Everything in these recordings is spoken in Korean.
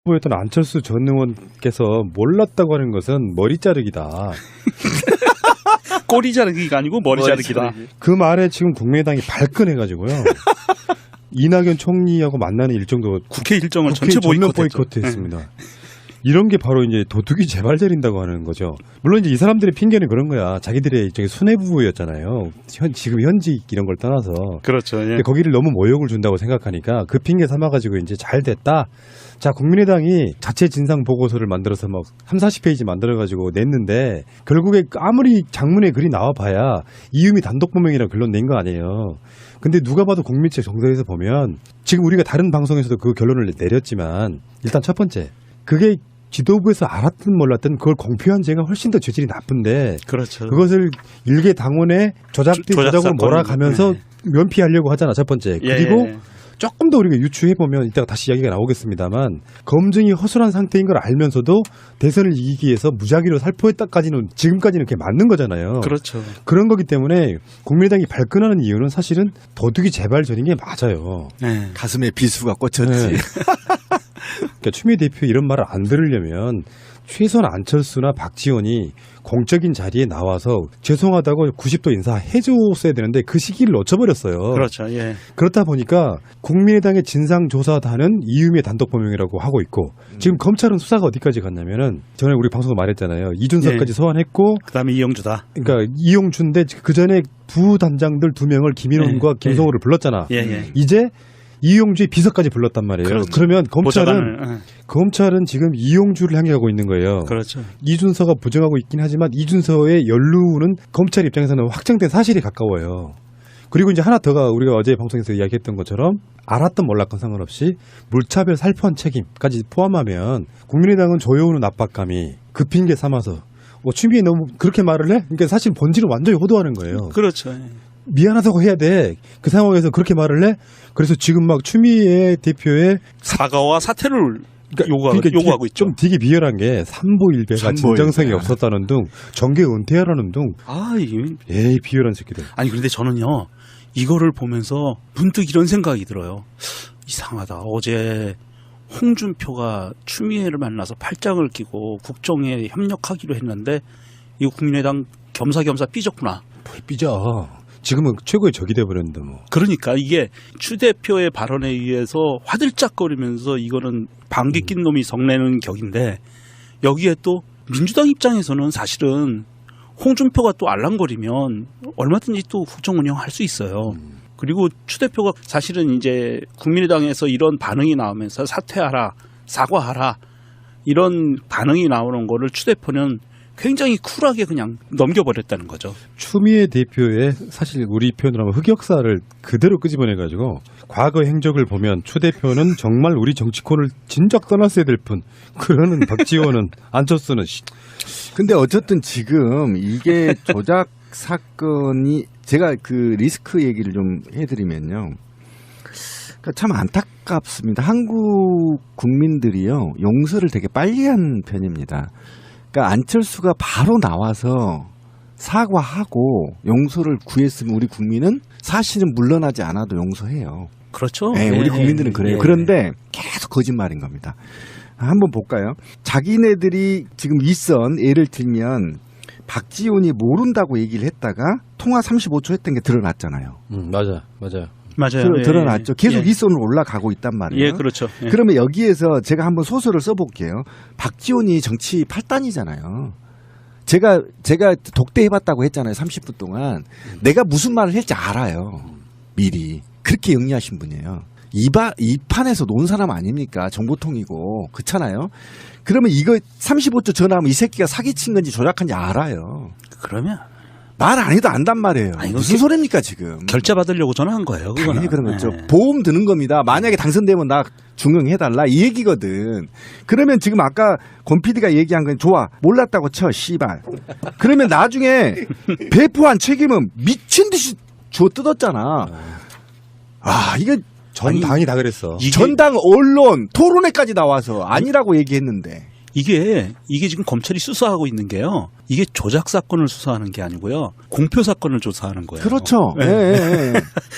후보였던 안철수 전 의원께서 몰랐다고 하는 것은 머리 자르기다. 꼬리 자르기가 아니고 머리 자르기다. 그 말에 지금 국민의당이 발끈해가지고요. 이낙연 총리하고 만나는 일정도 국회 일정을 국회 전체 전면 보이콧했죠. 보이콧했습니다. 이런 게 바로 이제 도둑이 재발 저린다고 하는 거죠. 물론 이제 이 사람들의 핑계는 그런 거야. 자기들의 저기 수뇌부였잖아요. 지금 현직 이런 걸 떠나서. 그렇죠. 예. 근데 거기를 너무 모욕을 준다고 생각하니까 그 핑계 삼아가지고 이제 잘 됐다. 자, 국민의당이 자체 진상 보고서를 만들어서 막 30-40페이지 만들어가지고 냈는데 결국에 아무리 장문의 글이 나와봐야 이유미 단독범행이라고 결론 낸 거 아니에요. 근데 누가 봐도 국민책 정서에서 보면 지금 우리가 다른 방송에서도 그 결론을 내렸지만 일단 첫 번째 그게 지도부에서 알았든 몰랐든 그걸 공표한 죄가 훨씬 더 죄질이 나쁜데 그렇죠. 그것을 일개 당원의 조작으로 사건. 몰아가면서 면피하려고 하잖아 첫 번째. 그리고 예. 조금 더 우리가 유추해보면 이따가 다시 이야기가 나오겠습니다만 검증이 허술한 상태인 걸 알면서도 대선을 이기기 위해서 무작위로 살포했다까지는 지금까지는 그게 맞는 거잖아요. 그렇죠. 그런 거기 때문에 국민의당이 발끈하는 이유는 사실은 도둑이 재발 저린 게 맞아요. 네. 가슴에 비수가 꽂혔지. 네. 그러니까 추미애 대표 이런 말을 안 들으려면 최소한 안철수나 박지원이 공적인 자리에 나와서 죄송하다고 90도 인사해줬어야 되는데 그 시기를 놓쳐버렸어요. 그렇죠. 예. 그렇다 보니까 국민의당의 진상조사단은 이유미의 단독범행이라고 하고 있고 지금 검찰은 수사가 어디까지 갔냐면은 전에 우리 방송도 말했잖아요. 이준석까지 예. 소환했고 그다음에 이영주다. 그러니까 이용주인데 그 전에 부단장들 2명을 김인원과 예. 김성호를 불렀잖아. 예, 예. 이제 이용주의 비서까지 불렀단 말이에요. 그렇죠. 그러면 보좌관을, 검찰은 지금 이용주를 향해 가고 있는 거예요. 그렇죠. 이준서가 부정하고 있긴 하지만 이준서의 연루는 검찰 입장에서는 확정된 사실이 가까워요. 그리고 이제 하나 더가 우리가 어제 방송에서 이야기했던 것처럼 알았던 몰랐건 상관없이 물차별 살포한 책임까지 포함하면 국민의당은 조여오는 압박감이 그 핑계 삼아서 추미애 너무 그렇게 말을 해? 그러니까 사실 본질은 완전히 호도하는 거예요. 그렇죠. 예. 미안하다고 해야 돼. 그 상황에서 그렇게 말을 해? 그래서 지금 막 추미애 대표의 사과와 사퇴를 그러니까 요구하고 있죠. 좀 되게 비열한 게 삼보일배가 삼보일배. 진정성이 없었다는 등 정계 은퇴하라는 등 에이 비열한 새끼들. 아니 그런데 저는요 이거를 보면서 문득 이런 생각이 들어요. 이상하다. 어제 홍준표가 추미애를 만나서 팔짱을 끼고 국정에 협력하기로 했는데 이거 국민의당 겸사겸사 삐졌구나. 뭘 삐져. 지금은 최고의 적이 돼버렸는데 뭐. 그러니까 이게 추 대표의 발언에 의해서 화들짝거리면서 이거는 방귀 낀 놈이 성내는 격인데 여기에 또 민주당 입장에서는 사실은 홍준표가 또 알랑거리면 얼마든지 또 국정 운영할 수 있어요. 그리고 추 대표가 사실은 이제 국민의당에서 이런 반응이 나오면서 사퇴하라, 사과하라 이런 반응이 나오는 거를 추 대표는 굉장히 쿨하게 그냥 넘겨버렸다는 거죠. 추미애 대표의 사실 우리 표현으로 하면 흑역사를 그대로 끄집어내가지고 과거 행적을 보면 추 대표는 정말 우리 정치권을 진작 떠났어야 될 뿐 그러는 박지원은 안철수는 근데 어쨌든 지금 이게 조작 사건이 제가 그 리스크 얘기를 좀 해드리면요. 그러니까 참 안타깝습니다. 한국 국민들이요. 용서를 되게 빨리 한 편입니다. 그러니까 안철수가 바로 나와서 사과하고 용서를 구했으면 우리 국민은 사실은 물러나지 않아도 용서해요. 그렇죠. 네, 우리 국민들은 그래요. 예. 그런데 계속 거짓말인 겁니다. 한번 볼까요? 자기네들이 지금 윗선 예를 들면 박지원이 모른다고 얘기를 했다가 통화 35초 했던 게 드러났잖아요. 맞아요. 맞아요. 드러났죠. 계속 예. 윗선으로 올라가고 있단 말이에요. 예, 그렇죠. 예. 그러면 여기에서 제가 한번 소설을 써볼게요. 박지원이 정치 8단이잖아요. 제가 독대해봤다고 했잖아요. 30분 동안. 내가 무슨 말을 할지 알아요. 미리. 그렇게 영리하신 분이에요. 이 판에서 논 사람 아닙니까? 정보통이고. 그렇잖아요. 그러면 이거 35초 전화하면 이 새끼가 사기친 건지 조작한지 알아요. 그러면 말 안 해도 안단 말이에요. 아니, 무슨 소리입니까 지금. 결제 받으려고 전화한 거예요. 당연히 그런 거죠. 네. 보험 드는 겁니다. 만약에 당선되면 나 중용해달라 이 얘기거든. 그러면 지금 아까 권 PD가 얘기한 건 좋아. 몰랐다고 쳐 씨발. 그러면 나중에 배포한 책임은 미친 듯이 주워 뜯었잖아. 아 이게 전 당이 다 그랬어. 전당 언론 토론회까지 나와서 아니라고 얘기했는데. 이게 지금 검찰이 수사하고 있는 게요. 이게 조작 사건을 수사하는 게 아니고요. 공표 사건을 조사하는 거예요. 그렇죠. 네. 예, 예, 예.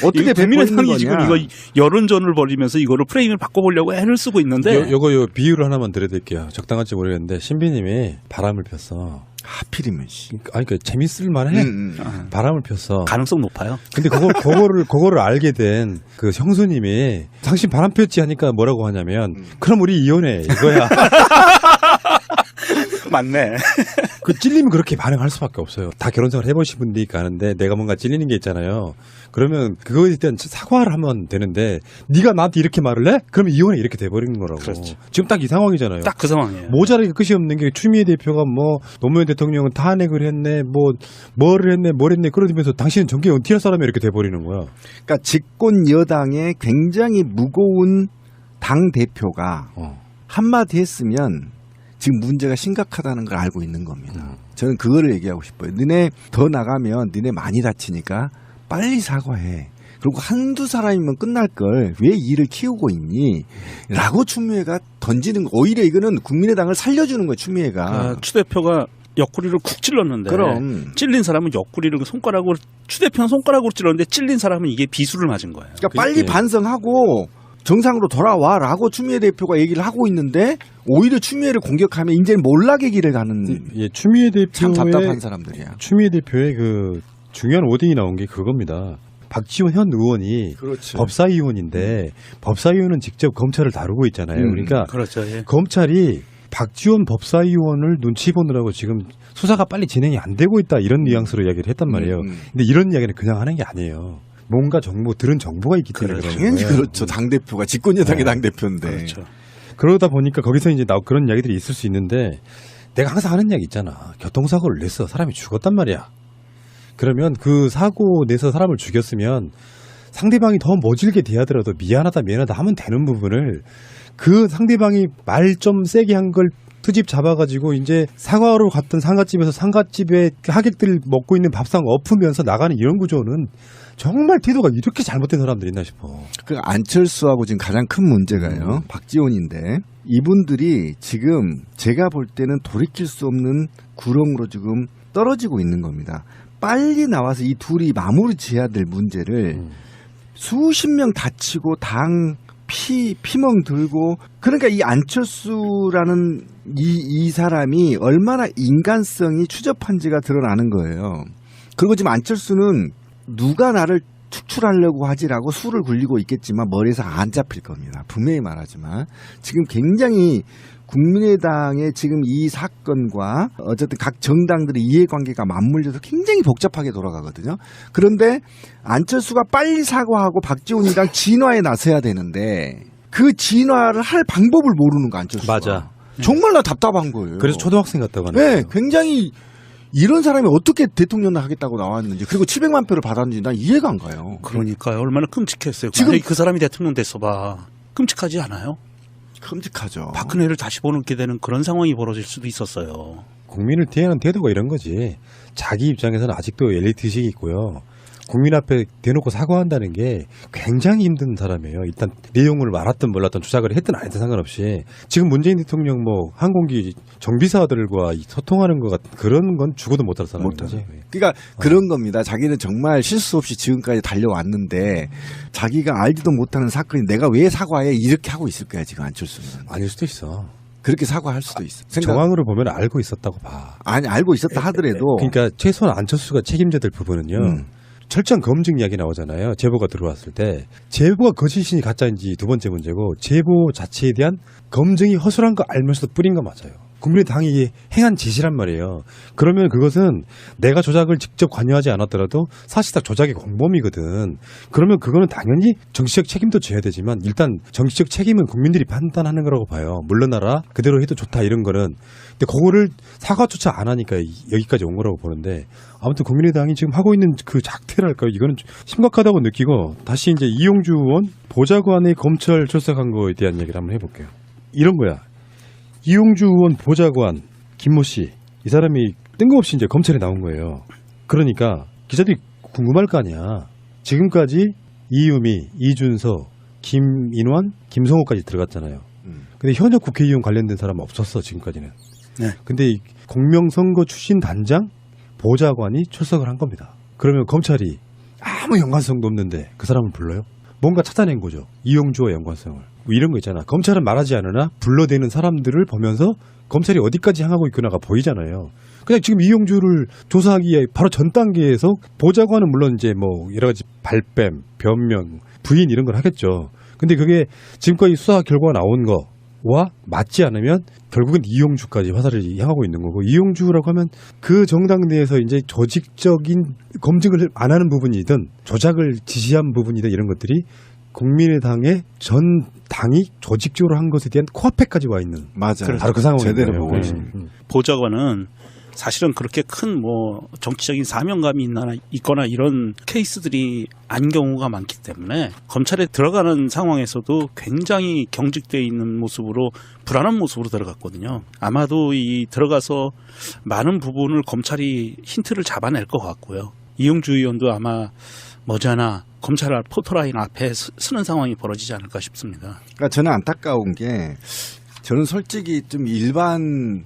어떻게 국민의당이 지금 거냐. 이거 여론전을 벌이면서 이거를 프레임을 바꿔보려고 애를 쓰고 있는데 요거 비유를 하나만 드려드릴게요. 적당할지 모르겠는데 신비님이 바람을 폈어. 하필이면 씨. 아니 그 재밌을 만해. 아, 바람을 폈어. 가능성 높아요. 근데 그거를 알게 된 그 형수님이 당신 바람 폈지 하니까 뭐라고 하냐면 그럼 우리 이혼해 이거야. 맞네. 그 찔리면 그렇게 반응할 수밖에 없어요. 다 결혼생활 해보신 분들이 가는데 내가 뭔가 찔리는 게 있잖아요. 그러면 그거에 대한 사과를 하면 되는데 네가 나한테 이렇게 말을 해? 그러면 이혼해 이렇게 돼버리는 거라고. 그렇죠. 지금 딱 이 상황이잖아요. 딱 그 상황이에요. 모자라기 끝이 없는 게 추미애 대표가 뭐 노무현 대통령은 탄핵을 했네, 뭐를 했네, 뭘 했네 그러면서 당신은 정계 은퇴할 사람이 이렇게 돼버리는 거야. 그러니까 집권 여당의 굉장히 무거운 당 대표가 한마디 했으면 지금 문제가 심각하다는 걸 알고 있는 겁니다. 저는 그거를 얘기하고 싶어요. 너네 더 나가면 너네 많이 다치니까 빨리 사과해. 그리고 한두 사람이면 끝날 걸 왜 일을 키우고 있니? 라고 추미애가 던지는 거. 오히려 이거는 국민의당을 살려주는 거예요. 추미애가. 추 대표가 옆구리를 쿡 찔렀는데 그럼. 찔린 사람은 옆구리를 손가락으로 추 대표는 손가락으로 찔렀는데 찔린 사람은 이게 비수를 맞은 거예요. 그러니까 빨리 반성하고 정상으로 돌아와라고 추미애 대표가 얘기를 하고 있는데 오히려 추미애를 공격하면 이제는 몰락의 길을 가는 예, 추미애 참 대표의 답답한 사람들이야. 추미애 대표의 그 중요한 워딩이 나온 게 그겁니다. 박지원 현 의원이 그렇죠. 법사위원인데 법사위원은 직접 검찰을 다루고 있잖아요. 그러니까 그렇죠. 예. 검찰이 박지원 법사위원을 눈치 보느라고 지금 수사가 빨리 진행이 안 되고 있다 이런 뉘앙스로 이야기를 했단 말이에요. 근데 이런 이야기는 그냥 하는 게 아니에요. 뭔가 들은 정보가 있기 때문에 그런 당연히 거예요. 그렇죠. 당대표가 집권여당의 네. 당대표인데. 그렇죠. 그러다 보니까 거기서 이제 그런 이야기들이 있을 수 있는데 내가 항상 하는 이야기 있잖아. 교통사고를 냈어. 사람이 죽었단 말이야. 그러면 그 사고 내서 사람을 죽였으면 상대방이 더 모질게 대하더라도 미안하다 하면 되는 부분을 그 상대방이 말 좀 세게 한 걸 트집 잡아가지고 이제 사과로 갔던 상갓집에서 상갓집에 하객들 먹고 있는 밥상 엎으면서 나가는 이런 구조는 정말 태도가 이렇게 잘못된 사람들이 있나 싶어. 그 안철수하고 지금 가장 큰 문제가요. 박지원인데 이분들이 지금 제가 볼 때는 돌이킬 수 없는 구렁으로 지금 떨어지고 있는 겁니다. 빨리 나와서 이 둘이 마무리 지어야 될 문제를 수십 명 다치고 당 피멍 들고 그러니까 이 안철수라는 이 사람이 얼마나 인간성이 추접한지가 드러나는 거예요. 그리고 지금 안철수는 누가 나를 축출하려고 하지라고 술을 굴리고 있겠지만 머리에서 안 잡힐 겁니다. 분명히 말하지만 지금 굉장히 국민의당의 지금 이 사건과 어쨌든 각 정당들의 이해관계가 맞물려서 굉장히 복잡하게 돌아가거든요. 그런데 안철수가 빨리 사과하고 박지원이랑 진화에 나서야 되는데 그 진화를 할 방법을 모르는 거 안철수가. 맞아. 정말 나 답답한 거예요. 그래서 초등학생 같다고 하는 네, 거예요. 굉장히 이런 사람이 어떻게 대통령을 하겠다고 나왔는지 그리고 700만 표를 받았는지 난 이해가 안 가요. 그러니까요. 얼마나 끔찍했어요. 지금- 만약에 그 사람이 대통령 됐어 봐. 끔찍하지 않아요? 끔찍하죠. 박근혜를 다시 보게 되는 그런 상황이 벌어질 수도 있었어요. 국민을 대하는 태도가 이런 거지. 자기 입장에서는 아직도 엘리트식이 있고요. 국민 앞에 대놓고 사과한다는 게 굉장히 힘든 사람이에요. 일단 내용을 알았든 몰랐든 조작을 했든 안 했든 상관없이 지금 문재인 대통령 뭐 항공기 정비사들과 소통하는 것 같은 그런 건 죽어도 못할 사람인 거지. 그러니까 그런 겁니다. 자기는 정말 실수 없이 지금까지 달려왔는데 자기가 알지도 못하는 사건이 내가 왜 사과해 이렇게 하고 있을 거야 지금 안철수는. 아닐 수도 있어. 그렇게 사과할 수도 있어. 정황으로 보면 알고 있었다고 봐. 아니 알고 있었다 하더라도 그러니까 최소한 안철수가 책임져야 될 부분은요. 철저한 검증 이야기 나오잖아요. 제보가 들어왔을 때 제보가 거짓인지 가짜인지 두 번째 문제고 제보 자체에 대한 검증이 허술한 거 알면서도 뿌린 거 맞아요. 국민의당이 행한 짓이란 말이에요. 그러면 그것은 내가 조작을 직접 관여하지 않았더라도 사실상 조작의 공범이거든. 그러면 그거는 당연히 정치적 책임도 져야 되지만 일단 정치적 책임은 국민들이 판단하는 거라고 봐요. 물러나라 그대로 해도 좋다 이런 거는. 근데 그거를 사과조차 안 하니까 여기까지 온 거라고 보는데 아무튼 국민의당이 지금 하고 있는 그 작태랄까요. 이거는 심각하다고 느끼고 다시 이제 이용주 의원 보좌관의 검찰 출석한 거에 대한 얘기를 한번 해볼게요. 이런 거야. 이용주 의원 보좌관 김모 씨 이 사람이 뜬금없이 이제 검찰에 나온 거예요. 그러니까 기자들이 궁금할 거 아니야. 지금까지 이유미, 이준서, 김인환, 김성호까지 들어갔잖아요. 근데 현역 국회의원 관련된 사람은 없었어 지금까지는. 네. 근데 이 공명선거 출신 단장 보좌관이 출석을 한 겁니다. 그러면 검찰이 아무 연관성도 없는데 그 사람을 불러요? 뭔가 찾아낸 거죠. 이용주와 연관성을. 뭐 이런 거 있잖아. 검찰은 말하지 않으나 불러대는 사람들을 보면서 검찰이 어디까지 향하고 있구나가 보이잖아요. 그냥 지금 이용주를 조사하기에 바로 전 단계에서 보좌관은 물론 이제 뭐 여러 가지 발뺌, 변명, 부인 이런 걸 하겠죠. 근데 그게 지금까지 수사 결과가 나온 거와 맞지 않으면 결국은 이용주까지 화살을 향하고 있는 거고, 이용주라고 하면 그 정당 내에서 이제 조직적인 검증을 안 하는 부분이든 조작을 지시한 부분이든 이런 것들이 국민의당의 전 당이 조직적으로 한 것에 대한 코앞에까지 와 있는 맞아요. 바로 그 상황인 제대로 거예요. 보고 네. 있습니다. 보좌관은 사실은 그렇게 큰 뭐 정치적인 사명감이 있거나 이런 케이스들이 아닌 경우가 많기 때문에 검찰에 들어가는 상황에서도 굉장히 경직되어 있는 모습으로 불안한 모습으로 들어갔거든요. 아마도 이 들어가서 많은 부분을 검찰이 힌트를 잡아낼 것 같고요. 이용주 의원도 아마 머지않아 검찰 포토라인 앞에 서는 상황이 벌어지지 않을까 싶습니다. 그러니까 저는 안타까운 게, 저는 솔직히 좀 일반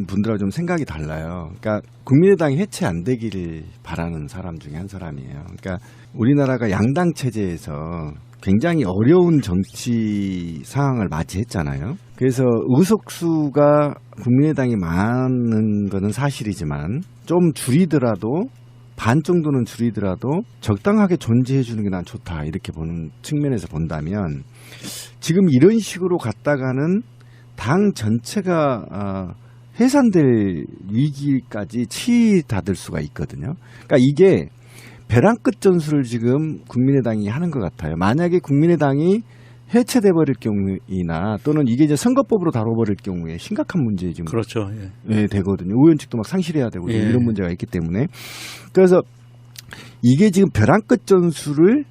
분들하고 좀 생각이 달라요. 그러니까 국민의당이 해체 안 되기를 바라는 사람 중에 한 사람이에요. 그러니까 우리나라가 양당 체제에서 굉장히 어려운 정치 상황을 맞이했잖아요. 그래서 의석수가 국민의당이 많은 것은 사실이지만 좀 줄이더라도 반 정도는 줄이더라도 적당하게 존재해 주는 게 난 좋다, 이렇게 보는 측면에서 본다면 지금 이런 식으로 갔다가는 당 전체가 해산될 위기까지 치닫을 수가 있거든요. 그러니까 이게 벼랑 끝 전술을 지금 국민의당이 하는 것 같아요. 만약에 국민의당이 해체돼 버릴 경우이나 또는 이게 이제 선거법으로 다뤄버릴 경우에 심각한 문제 지금 그렇죠. 예, 되거든요. 의원직도 막 상실해야 되고 예. 이런 문제가 있기 때문에. 그래서 이게 지금 벼랑 끝 전술을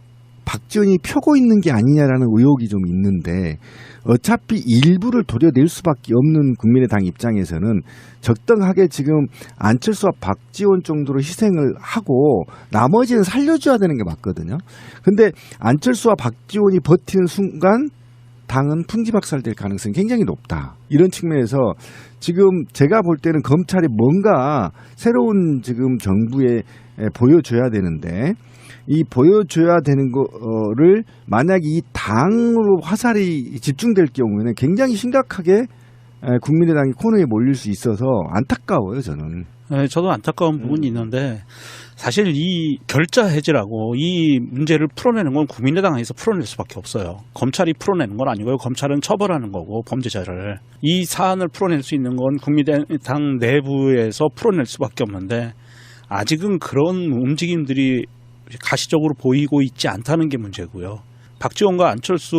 박지원이 펴고 있는 게 아니냐라는 의혹이 좀 있는데, 어차피 일부를 도려낼 수밖에 없는 국민의당 입장에서는 적당하게 지금 안철수와 박지원 정도로 희생을 하고 나머지는 살려줘야 되는 게 맞거든요. 근데 안철수와 박지원이 버티는 순간 당은 풍지박살될 가능성이 굉장히 높다. 이런 측면에서 지금 제가 볼 때는 검찰이 뭔가 새로운 지금 정부에 보여줘야 되는데, 이 보여줘야 되는 거를 만약 이 당으로 화살이 집중될 경우에는 굉장히 심각하게 국민의당이 코너에 몰릴 수 있어서 안타까워요, 저는. 네, 저도 안타까운 부분이 있는데, 사실 이 결자 해제라고 이 문제를 풀어내는 건 국민의당에서 풀어낼 수밖에 없어요. 검찰이 풀어내는 건 아니고요. 검찰은 처벌하는 거고, 범죄자를. 이 사안을 풀어낼 수 있는 건 국민의당 내부에서 풀어낼 수밖에 없는데, 아직은 그런 움직임들이 가시적으로 보이고 있지 않다는 게 문제고요. 박지원과 안철수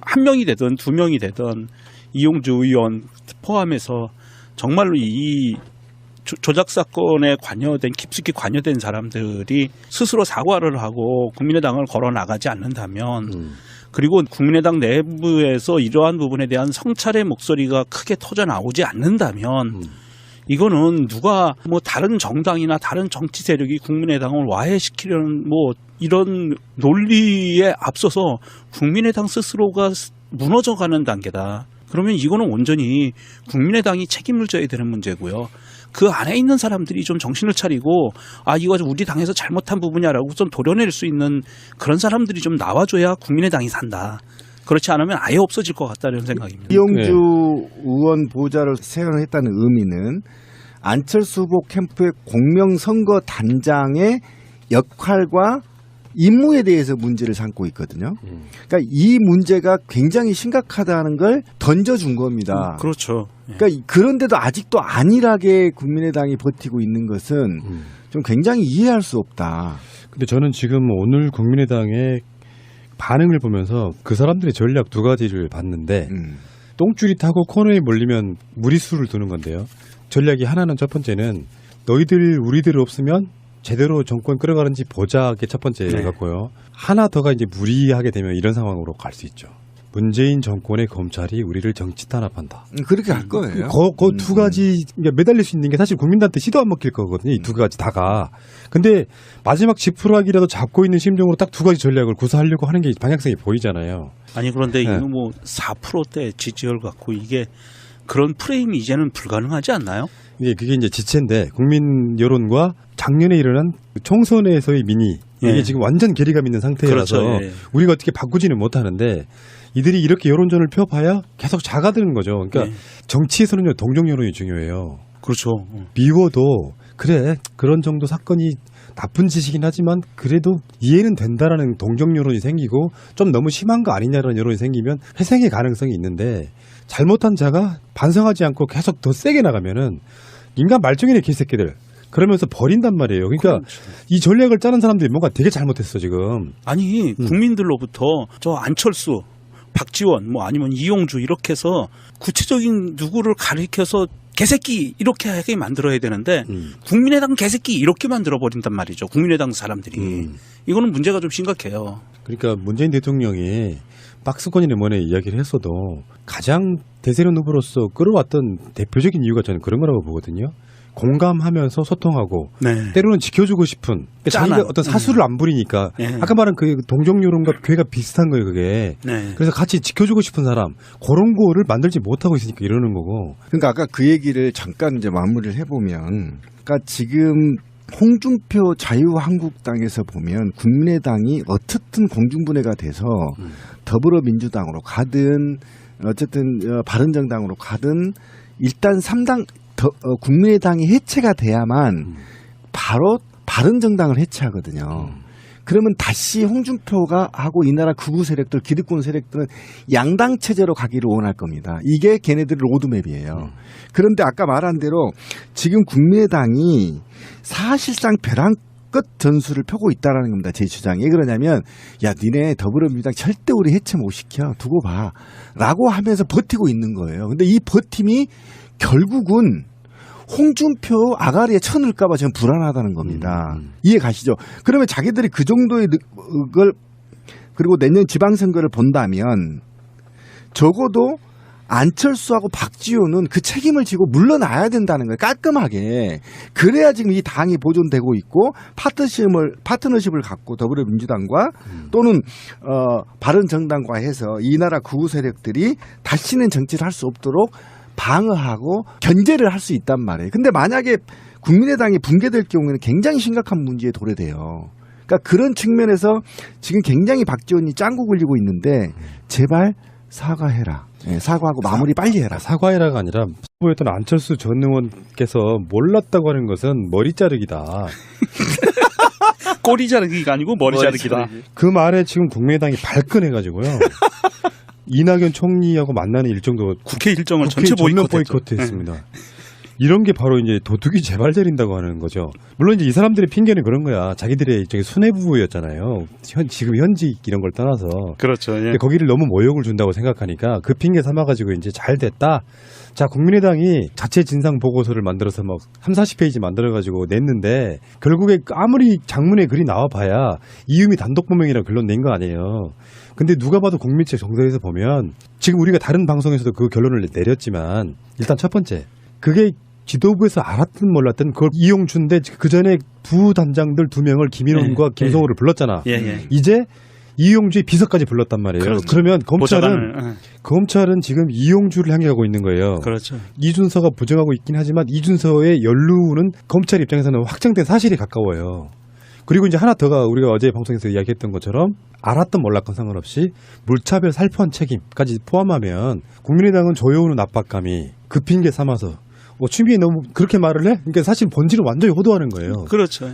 한 명이 되든 두 명이 되든 이용주 의원 포함해서 정말로 이 조작 사건에 깊숙이 관여된 사람들이 스스로 사과를 하고 국민의당을 걸어 나가지 않는다면, 그리고 국민의당 내부에서 이러한 부분에 대한 성찰의 목소리가 크게 터져 나오지 않는다면, 이거는 누가 뭐 다른 정당이나 다른 정치 세력이 국민의당을 와해시키려는 뭐 이런 논리에 앞서서 국민의당 스스로가 무너져가는 단계다. 그러면 이거는 온전히 국민의당이 책임을 져야 되는 문제고요. 그 안에 있는 사람들이 좀 정신을 차리고, 아, 이거 우리 당에서 잘못한 부분이야라고 좀 도려낼 수 있는 그런 사람들이 좀 나와줘야 국민의당이 산다. 그렇지 않으면 아예 없어질 것 같다는 생각입니다. 이용주 의원 보좌를 세원했다는 의미는 안철수 후보 캠프의 공명선거 단장의 역할과 임무에 대해서 문제를 삼고 있거든요. 그러니까 이 문제가 굉장히 심각하다는 걸 던져준 겁니다. 그렇죠. 그러니까 그런데도 아직도 안일하게 국민의당이 버티고 있는 것은 좀 굉장히 이해할 수 없다. 근데 저는 지금 오늘 국민의당의 반응을 보면서 그 사람들의 전략 두 가지를 봤는데, 똥줄이 타고 코너에 몰리면 무리수를 두는 건데요. 전략이 하나는, 첫 번째는 너희들 우리들 없으면 제대로 정권 끌어가는지 보자게 첫 번째 같고요. 하나 더가 이제 무리하게 되면 이런 상황으로 갈 수 있죠. 문재인 정권의 검찰이 우리를 정치 탄압한다. 그렇게 할 거예요. 그 두 가지 매달릴 수 있는 게 사실 국민들한테 씨도 안 먹힐 거거든요. 이 두 가지 다가. 근데 마지막 지푸라기라도 잡고 있는 심정으로 딱 두 가지 전략을 구사하려고 하는 게 방향성이 보이잖아요. 아니 그런데 네. 이거 뭐 4%대 지지율 갖고 이게 그런 프레임이 이제는 불가능하지 않나요? 그게 이제 지체인데 국민 여론과 작년에 일어난 총선에서의 민의 이게 예. 지금 완전 괴리감 있는 상태라서 그렇죠. 예. 우리가 어떻게 바꾸지는 못하는데 이들이 이렇게 여론전을 펴봐야 계속 작아드는 거죠. 그러니까 예. 정치에서는요 동정 여론이 중요해요. 그렇죠. 미워도 그래 그런 정도 사건이 나쁜 짓이긴 하지만 그래도 이해는 된다라는 동정 여론이 생기고 좀 너무 심한 거 아니냐라는 여론이 생기면 회생의 가능성이 있는데 잘못한 자가 반성하지 않고 계속 더 세게 나가면은 인간 말종이네 개새끼들 그러면서 버린단 말이에요. 그러니까 그렇죠. 이 전략을 짜는 사람들이 뭔가 되게 잘못했어 지금. 아니 국민들로부터 저 안철수, 박지원 뭐 아니면 이용주 이렇게 해서 구체적인 누구를 가리켜서 개새끼 이렇게 하게 만들어야 되는데 국민의당 개새끼 이렇게 만들어 버린단 말이죠. 국민의당 사람들이. 이거는 문제가 좀 심각해요. 그러니까 문재인 대통령이 박스권이나 뭐네 이야기를 했어도 가장 대세론 후보로서 끌어왔던 대표적인 이유가 저는 그런 거라고 보거든요. 공감하면서 소통하고 네. 때로는 지켜주고 싶은 자기가 짠한. 어떤 사수를 안 부리니까 예. 아까 말한 그 동정여론과 괴가 비슷한 거예요 그게. 네. 그래서 같이 지켜주고 싶은 사람 그런 거를 만들지 못하고 있으니까 이러는 거고. 그러니까 아까 그 얘기를 잠깐 이제 마무리를 해보면, 그러니까 지금 홍준표 자유한국당에서 보면 국민의당이 어떻든 공중분해가 돼서 더불어민주당으로 가든 어쨌든 바른정당으로 가든 일단 3당 국민의당이 해체가 돼야만 바로 바른정당을 해체하거든요. 그러면 다시 홍준표가 하고 이 나라 극우 세력들, 기득권 세력들은 양당 체제로 가기를 원할 겁니다. 이게 걔네들의 로드맵이에요. 그런데 아까 말한 대로 지금 국민의당이 사실상 벼랑 끝 전술을 펴고 있다라는 겁니다. 제 주장이. 왜 그러냐면 야 니네 더불어민주당 절대 우리 해체 못 시켜. 두고 봐. 라고 하면서 버티고 있는 거예요. 근데 이 버팀이 결국은 홍준표 아가리에 쳐넣을까봐 저는 불안하다는 겁니다. 이해 가시죠? 그러면 자기들이 그 정도의 걸 그리고 내년 지방선거를 본다면 적어도 안철수하고 박지원은 그 책임을 지고 물러나야 된다는 거예요. 깔끔하게. 그래야 지금 이 당이 보존되고 있고 파트너십을 갖고 더불어민주당과 또는 바른정당과 해서 이 나라 극우 세력들이 다시는 정치를 할 수 없도록 방어하고 견제를 할 수 있단 말이에요. 근데 만약에 국민의당이 붕괴될 경우에는 굉장히 심각한 문제에 도래돼요. 그러니까 그런 측면에서 지금 굉장히 박지원이 짱구 굴리고 있는데 제발 사과해라. 네, 사과하고 마무리 빨리 해라. 사과해라가 아니라 후보였던 안철수 전 의원께서 몰랐다고 하는 것은 머리 자르기다. 꼬리 자르기가 아니고 머리 자르기다. 그 말에 지금 국민의당이 발끈해가지고요. 이낙연 총리하고 만나는 일정도 국회 일정을 국회 전체 전면 보이콧했죠. 보이콧했습니다. 이런 게 바로 이제 도둑이 재발 저린다고 하는 거죠. 물론 이제 이 사람들의 핑계는 그런 거야. 자기들의 일종의 수뇌부였잖아요. 지금 현직 이런 걸 떠나서. 그렇죠. 예. 근데 거기를 너무 모욕을 준다고 생각하니까 그 핑계 삼아가지고 이제 잘 됐다. 자, 국민의당이 자체 진상 보고서를 만들어서 막 30-40페이지 만들어가지고 냈는데 결국에 아무리 장문에 글이 나와봐야 이유미 단독 범행이라고 결론 낸 거 아니에요. 근데 누가 봐도 국민책 정서에서 보면 지금 우리가 다른 방송에서도 그 결론을 내렸지만 일단 첫 번째 그게 지도부에서 알았든 몰랐든 그걸 이용준데 그 전에 부단장들 2명을 김인원과 김성호를 불렀잖아. 이제 이용주의 비서까지 불렀단 말이에요. 그렇죠. 그러면 보좌관을, 검찰은 지금 이용주를 향해 가고 있는 거예요. 그렇죠. 이준서가 부정하고 있긴 하지만 이준서의 연루는 검찰 입장에서는 확정된 사실이 가까워요. 그리고 이제 하나 더가 우리가 어제 방송에서 이야기했던 것처럼 알았던 몰랐건 상관없이 물차별 살포한 책임까지 포함하면 국민의당은 조여오는 압박감이 그 핑계 삼아서 추미애 너무 그렇게 말을 해? 그러니까 사실 본질을 완전히 호도하는 거예요. 그렇죠.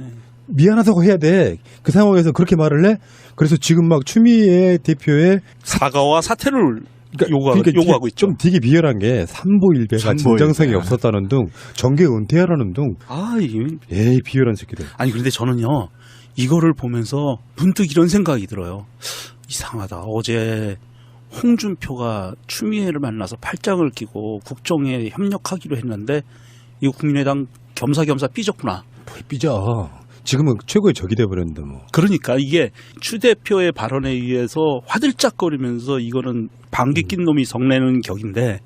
미안하다고 해야 돼. 그 상황에서 그렇게 말을 해? 그래서 지금 막 추미애 대표의 사과와 사퇴를 요구하고 있죠. 좀 되게 비열한 게 삼보일배가 진정성이 없었다는 등 정계 은퇴하라는 등 에이 비열한 새끼들. 아니 그런데 저는요 이거를 보면서 문득 이런 생각이 들어요. 이상하다. 어제 홍준표가 추미애를 만나서 팔짱을 끼고 국정에 협력하기로 했는데 이거 국민의당 겸사겸사 삐졌구나. 삐져. 지금은 최고의 적이 돼버렸는데 뭐. 그러니까 이게 추 대표의 발언에 의해서 화들짝거리면서 이거는 방귀 낀 놈이 성내는 격인데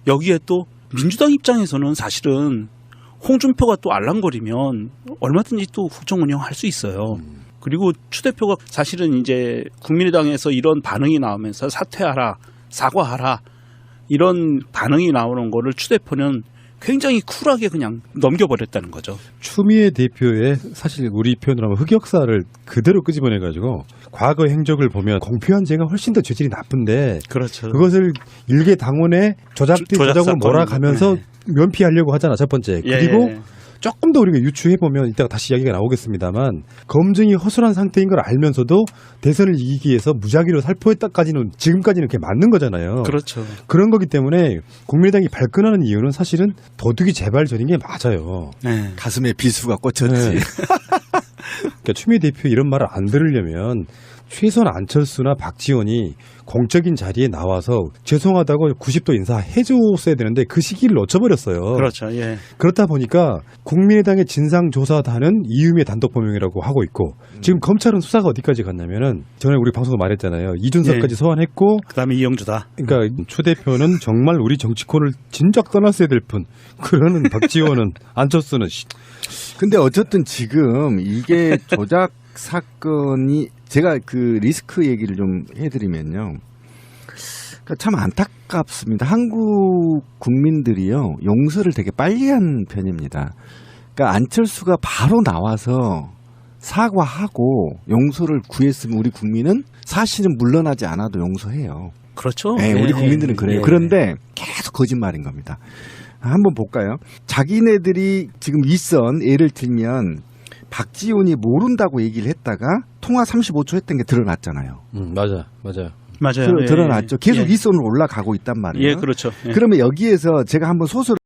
여기에 또 민주당 입장에서는 사실은 홍준표가 또 알랑거리면 얼마든지 또 국정 운영할 수 있어요. 그리고 추 대표가 사실은 이제 국민의당에서 이런 반응이 나오면서 사퇴하라, 사과하라 이런 반응이 나오는 거를 추 대표는 굉장히 쿨하게 그냥 넘겨버렸다는 거죠. 추미애 대표의 사실 우리 표현으로 하면 흑역사를 그대로 끄집어내가지고 과거 행적을 보면 공표한 죄가 훨씬 더 죄질이 나쁜데 그렇죠. 그것을 일개 당원의 조작된 조작으로 사건인 몰아가면서 네. 면피하려고 하잖아, 첫 번째. 그리고 조금 더 우리가 유추해보면 이따가 다시 이야기가 나오겠습니다만 검증이 허술한 상태인 걸 알면서도 대선을 이기기 위해서 무작위로 살포했다까지는 지금까지는 그게 맞는 거잖아요. 그렇죠. 그런 거기 때문에 국민의당이 발끈하는 이유는 사실은 도둑이 재발 전인 게 맞아요. 네. 가슴에 비수가 꽂혔지. 네. 그러니까 추미애 대표 이런 말을 안 들으려면 최소한 안철수나 박지원이 공적인 자리에 나와서 죄송하다고 90도 인사해줬어야 되는데 그 시기를 놓쳐버렸어요. 그렇죠. 예. 그렇다 보니까 국민의당의 진상조사단은 이유미의 단독범행이라고 하고 있고 지금 검찰은 수사가 어디까지 갔냐면은 전에 우리 방송도 말했잖아요. 이준석까지 예. 소환했고 그다음에 이영주다. 그러니까 추 대표는 정말 우리 정치권을 진작 떠났어야 될 뿐 그러는 박지원은 안철수는 근데 어쨌든 지금 이게 조작 사건이 제가 그 리스크 얘기를 좀 해드리면요. 그러니까 참 안타깝습니다. 한국 국민들이요 용서를 되게 빨리 한 편입니다. 그러니까 안철수가 바로 나와서 사과하고 용서를 구했으면 우리 국민은 사실은 물러나지 않아도 용서해요. 그렇죠. 네, 우리 국민들은 그래요. 예. 그런데 계속 거짓말인 겁니다. 한번 볼까요? 자기네들이 지금 윗선 예를 들면 박지원이 모른다고 얘기를 했다가 통화 35초 했던 게 드러났잖아요. 맞아요. 맞아요. 예, 드러났죠. 계속 예. 윗선으로 올라가고 있단 말이에요. 예, 그렇죠. 예. 그러면 여기에서 제가 한번 소설